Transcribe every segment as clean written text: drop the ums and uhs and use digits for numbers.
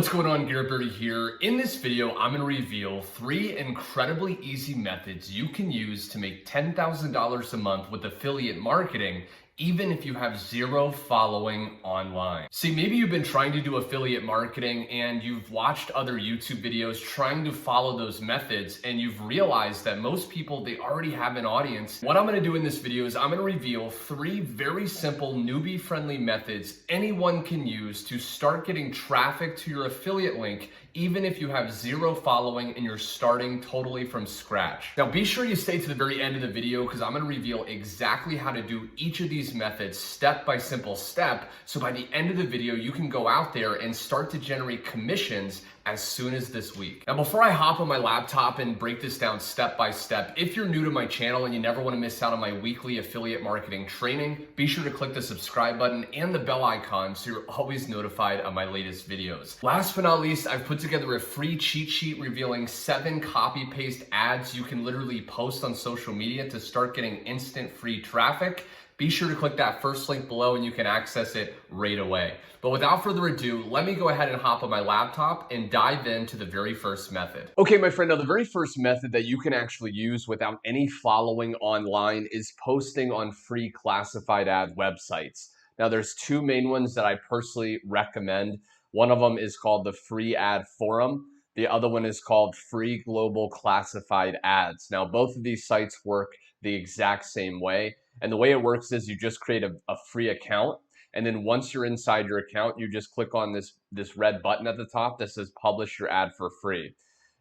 What's going on, Garrett here. In this video, I'm going to reveal 3 incredibly easy methods you can use to make $10,000 a month with affiliate marketing, even if you have 0 following online. See, maybe you've been trying to do affiliate marketing and you've watched other YouTube videos trying to follow those methods, and you've realized that most people, they already have an audience. What I'm going to do in this video is I'm going to reveal 3 very simple newbie-friendly methods anyone can use to start getting traffic to your affiliate link, even if you have 0 following and you're starting totally from scratch. Now, be sure you stay to the very end of the video because I'm going to reveal exactly how to do each of these methods step by simple step. So by the end of the video, you can go out there and start to generate commissions as soon as this week. Now, before I hop on my laptop and break this down step by step, if you're new to my channel and you never want to miss out on my weekly affiliate marketing training, be sure to click the subscribe button and the bell icon so you're always notified of my latest videos. Last but not least, I've put together a free cheat sheet revealing 7 copy-paste ads you can literally post on social media to start getting instant free traffic. Be sure to click that first link below and you can access it right away. But without further ado, let me go ahead and hop on my laptop and dive into the very first method. Okay, my friend, now the very first method that you can actually use without any following online is posting on free classified ad websites. Now there's 2 main ones that I personally recommend. One of them is called the Free Ad Forum. The other one is called Free Global Classified Ads. Now both of these sites work the exact same way. And the way it works is you just create a free account. And then once you're inside your account, you just click on this red button at the top that says publish your ad for free.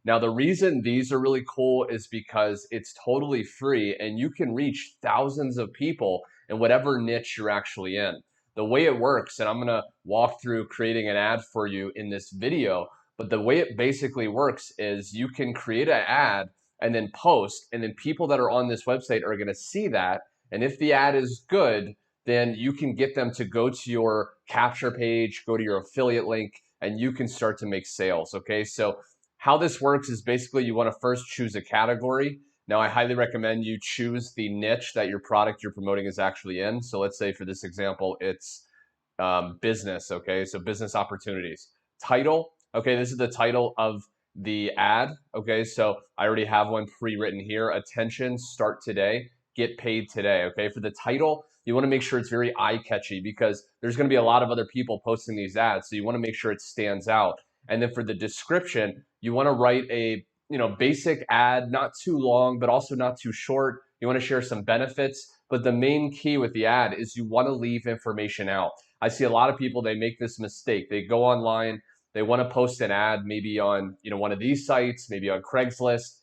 Now, the reason these are really cool is because it's totally free and you can reach thousands of people in whatever niche you're actually in. The way it works, and I'm going to walk through creating an ad for you in this video, but the way it basically works is you can create an ad and then post, and then people that are on this website are going to see that. And if the ad is good, then you can get them to go to your capture page, go to your affiliate link, and you can start to make sales, okay? So how this works is basically you want to first choose a category. Now, I highly recommend you choose the niche that your product you're promoting is actually in. So let's say for this example, it's business, okay? So business opportunities. Title, okay, this is the title of the ad, okay? So I already have one pre-written here. Attention, start today. Get paid today, okay? For the title, you want to make sure it's very eye-catchy because there's going to be a lot of other people posting these ads, so you want to make sure it stands out. And then for the description, you want to write a basic ad, not too long, but also not too short. You want to share some benefits, but the main key with the ad is you want to leave information out. I see a lot of people, they make this mistake. They go online, they want to post an ad maybe on one of these sites, maybe on Craigslist.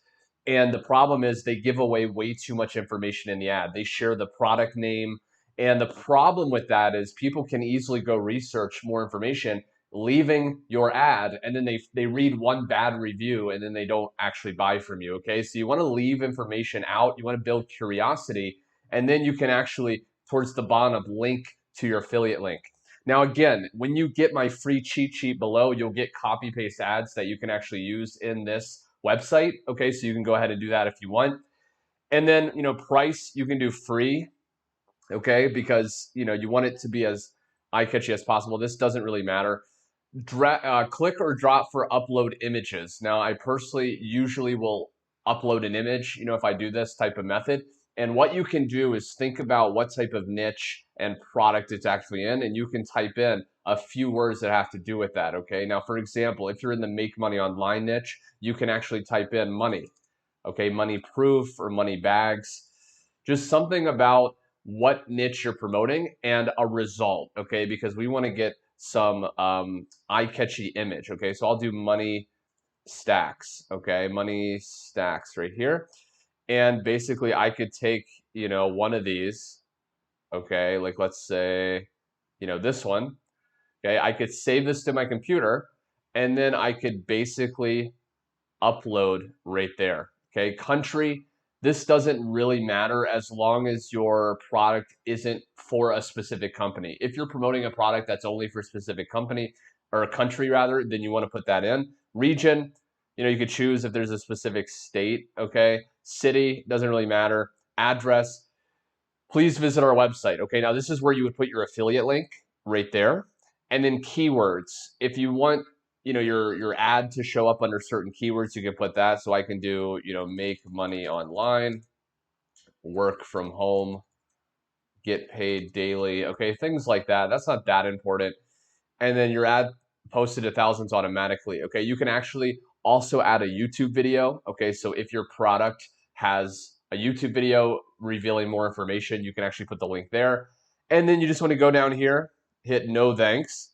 And the problem is they give away way too much information in the ad. They share the product name. And the problem with that is people can easily go research more information, leaving your ad, and then they read one bad review and then they don't actually buy from you, okay? So you want to leave information out. You want to build curiosity, and then you can actually, towards the bottom, link to your affiliate link. Now, again, when you get my free cheat sheet below, you'll get copy-paste ads that you can actually use in this website, okay? So you can go ahead and do that if you want. And then, price, you can do free, okay? Because, you want it to be as eye-catchy as possible. This doesn't really matter. Click or drop for upload images. Now, I personally usually will upload an image, if I do this type of method. And what you can do is think about what type of niche and product it's actually in, and you can type in a few words that have to do with that, okay? Now, for example, if you're in the make money online niche, you can actually type in money, okay? Money proof or money bags, just something about what niche you're promoting and a result, okay? Because we want to get some eye-catchy image, okay? So I'll do money stacks, okay? Money stacks right here. And basically I could take, one of these, okay? Like let's say, this one, okay? I could save this to my computer and then I could basically upload right there, okay? Country, this doesn't really matter as long as your product isn't for a specific company. If you're promoting a product that's only for a specific company or a country rather, then you want to put that in. Region, you could choose if there's a specific state, okay? City, doesn't really matter. Address, please visit our website. Okay, now this is where you would put your affiliate link right there. And then keywords. If you want, your ad to show up under certain keywords, you can put that. So I can do, make money online, work from home, get paid daily. Okay, things like that. That's not that important. And then your ad posted to thousands automatically. Okay, you can actually also add a YouTube video. Okay, so if your product has a YouTube video revealing more information, you can actually put the link there. And then you just want to go down here, hit no thanks.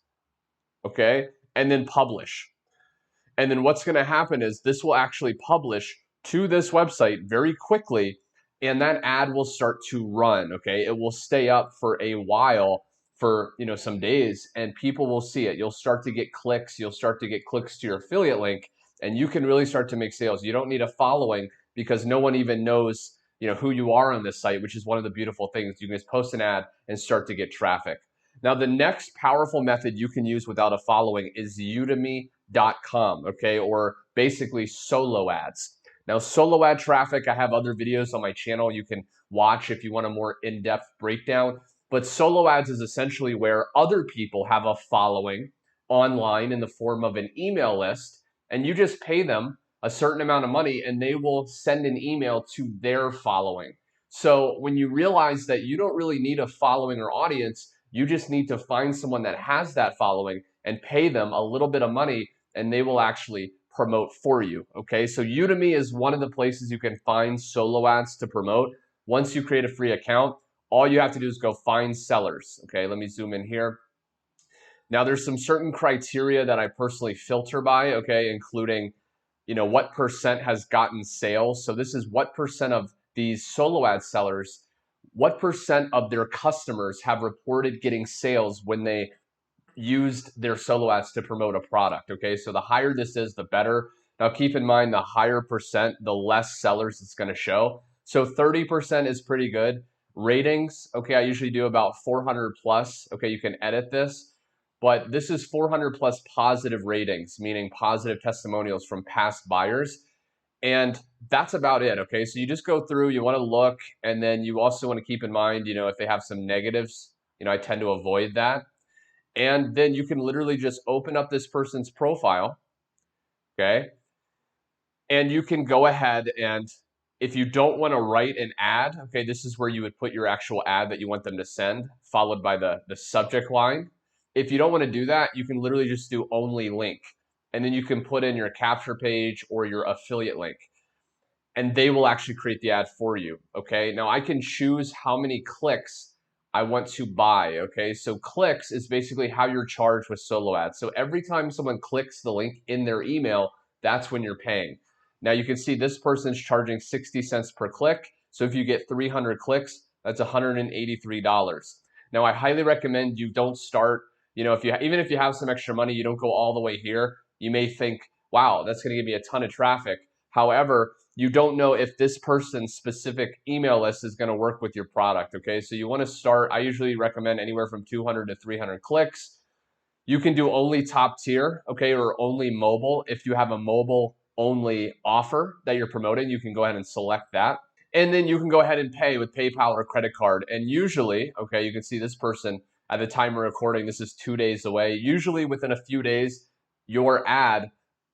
Okay, and then publish. And then what's going to happen is this will actually publish to this website very quickly, and that ad will start to run. Okay, it will stay up for a while, for some days, and people will see it. You'll start to get clicks. You'll start to get clicks to your affiliate link, and you can really start to make sales. You don't need a following because no one even knows who you are on this site, which is one of the beautiful things. You can just post an ad and start to get traffic. Now, the next powerful method you can use without a following is Udemy.com, okay, or basically solo ads. Now, solo ad traffic, I have other videos on my channel you can watch if you want a more in-depth breakdown. But solo ads is essentially where other people have a following online in the form of an email list, and you just pay them a certain amount of money and they will send an email to their following. So when you realize that you don't really need a following or audience, you just need to find someone that has that following and pay them a little bit of money, and they will actually promote for you. Okay, so Udemy is one of the places you can find solo ads to promote. Once you create a free account, all you have to do is go find sellers. Okay, let me zoom in here. Now there's some certain criteria that I personally filter by, okay, including, what percent has gotten sales. So this is what percent of these solo ad sellers, what percent of their customers have reported getting sales when they used their solo ads to promote a product. Okay, so the higher this is, the better. Now keep in mind, the higher percent, the less sellers it's going to show. So 30% is pretty good. Ratings, okay, I usually do about 400 plus. Okay, you can edit this, but this is 400 plus positive ratings, meaning positive testimonials from past buyers. And that's about it. Okay, so you just go through, you want to look, and then you also want to keep in mind, if they have some negatives, I tend to avoid that. And then you can literally just open up this person's profile, okay? And you can go ahead and, if you don't want to write an ad, okay, this is where you would put your actual ad that you want them to send, followed by the subject line. If you don't want to do that, you can literally just do only link. And then you can put in your capture page or your affiliate link, and they will actually create the ad for you, okay? Now I can choose how many clicks I want to buy, okay? So clicks is basically how you're charged with solo ads. So every time someone clicks the link in their email, that's when you're paying. Now you can see this person's charging 60 cents per click. So if you get 300 clicks, that's $183. Now I highly recommend you don't start, even if you have some extra money, you don't go all the way here. You may think, wow, that's gonna give me a ton of traffic. However, you don't know if this person's specific email list is going to work with your product. Okay, so you want to start, I usually recommend anywhere from 200 to 300 clicks. You can do only top tier, okay, or only mobile. If you have a mobile only offer that you're promoting, you can go ahead and select that. And then you can go ahead and pay with PayPal or credit card. And usually, okay, you can see this person at the time of recording, this is 2 days away. Usually within a few days, your ad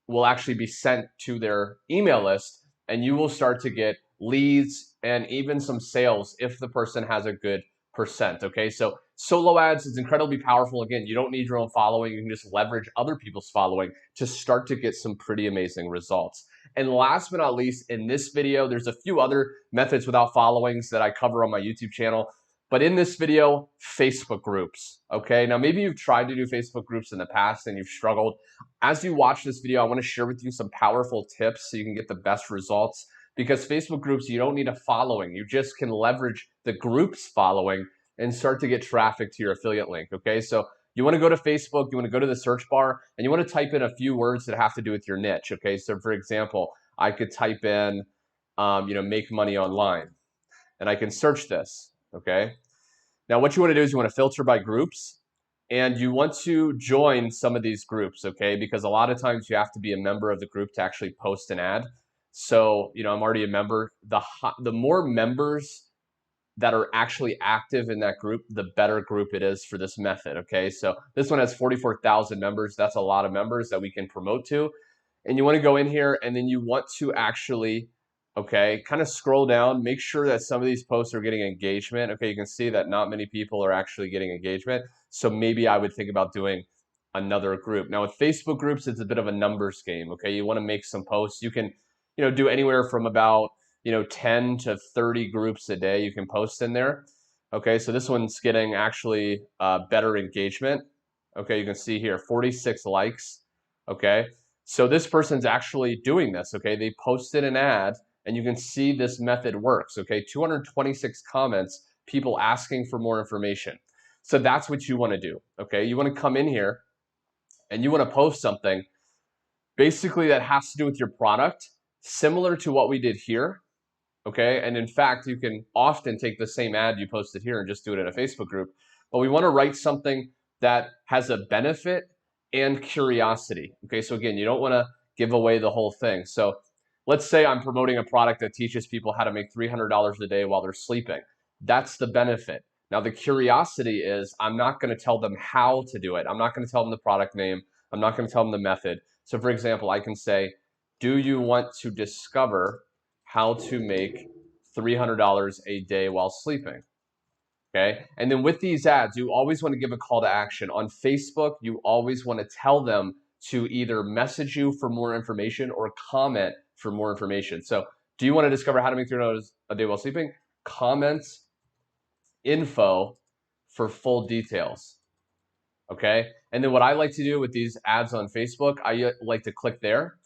will actually be sent to their email list, and you will start to get leads and even some sales if the person has a good percent. Okay, so solo ads is incredibly powerful. Again, you don't need your own following. You can just leverage other people's following to start to get some pretty amazing results. And last but not least, in this video, there's a few other methods without followings that I cover on my YouTube channel. But in this video, Facebook groups, okay? Now, maybe you've tried to do Facebook groups in the past and you've struggled. As you watch this video, I wanna share with you some powerful tips so you can get the best results, because Facebook groups, you don't need a following. You just can leverage the group's following and start to get traffic to your affiliate link, okay? So you wanna go to Facebook, you wanna go to the search bar, and you wanna type in a few words that have to do with your niche, okay? So for example, I could type in, make money online, and I can search this, okay? Now what you want to do is you want to filter by groups, and you want to join some of these groups, okay? Because a lot of times you have to be a member of the group to actually post an ad. So, I'm already a member. The more members that are actually active in that group, the better group it is for this method, okay? So this one has 44,000 members. That's a lot of members that we can promote to. And you wanna go in here and then you want to actually, okay, kind of scroll down, make sure that some of these posts are getting engagement. Okay, you can see that not many people are actually getting engagement. So maybe I would think about doing another group. Now with Facebook groups, it's a bit of a numbers game, okay? You wanna make some posts. You can, do anywhere from about 10 to 30 groups a day you can post in there. Okay, so this one's getting actually better engagement. Okay, you can see here 46 likes. Okay, so this person's actually doing this. Okay, they posted an ad and you can see this method works. Okay, 226 comments, people asking for more information. So that's what you want to do. Okay, you want to come in here and you want to post something basically that has to do with your product, similar to what we did here. Okay, and in fact, you can often take the same ad you posted here and just do it in a Facebook group. But we want to write something that has a benefit and curiosity. Okay, so again, you don't want to give away the whole thing. So let's say I'm promoting a product that teaches people how to make $300 a day while they're sleeping. That's the benefit. Now, the curiosity is I'm not going to tell them how to do it. I'm not going to tell them the product name. I'm not going to tell them the method. So for example, I can say, do you want to discover how to make $300 a day while sleeping? Okay, and then with these ads, you always want to give a call to action. On Facebook, you always want to tell them to either message you for more information or comment for more information. So do you want to discover how to make $300 a day while sleeping? Comment info for full details. Okay, and then what I like to do with these ads on Facebook, I like to click there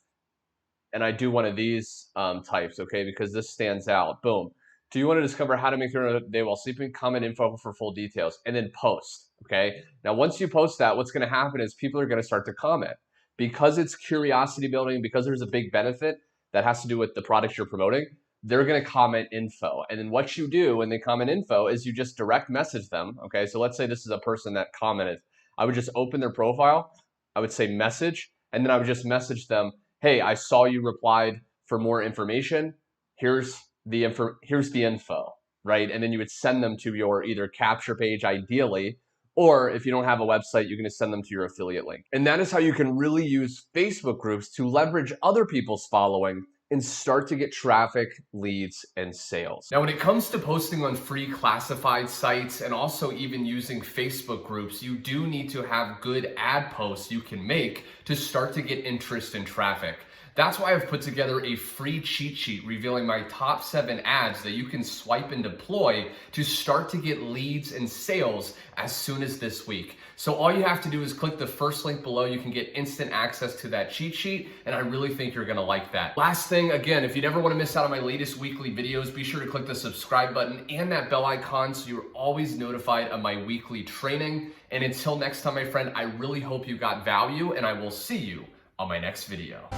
and I do one of these types, okay, because this stands out. Boom. Do you want to discover how to make $300 a day while sleeping? Comment info for full details, and then post, okay? Now, once you post that, what's going to happen is people are going to start to comment. Because it's curiosity building, because there's a big benefit that has to do with the products you're promoting, they're going to comment info. And then what you do when they comment info is you just direct message them, okay? So let's say this is a person that commented. I would just open their profile. I would say message, and then I would just message them, hey, I saw you replied for more information. Here's the info, right? And then you would send them to your either capture page, ideally, or if you don't have a website, you can just send them to your affiliate link. And that is how you can really use Facebook groups to leverage other people's following and start to get traffic, leads, and sales. Now, when it comes to posting on free classified sites and also even using Facebook groups, you do need to have good ad posts you can make to start to get interest and traffic. That's why I've put together a free cheat sheet revealing my top 7 ads that you can swipe and deploy to start to get leads and sales as soon as this week. So all you have to do is click the first link below. You can get instant access to that cheat sheet, and I really think you're gonna like that. Last thing, again, if you never wanna miss out on my latest weekly videos, be sure to click the subscribe button and that bell icon so you're always notified of my weekly training. And until next time, my friend, I really hope you got value, and I will see you on my next video.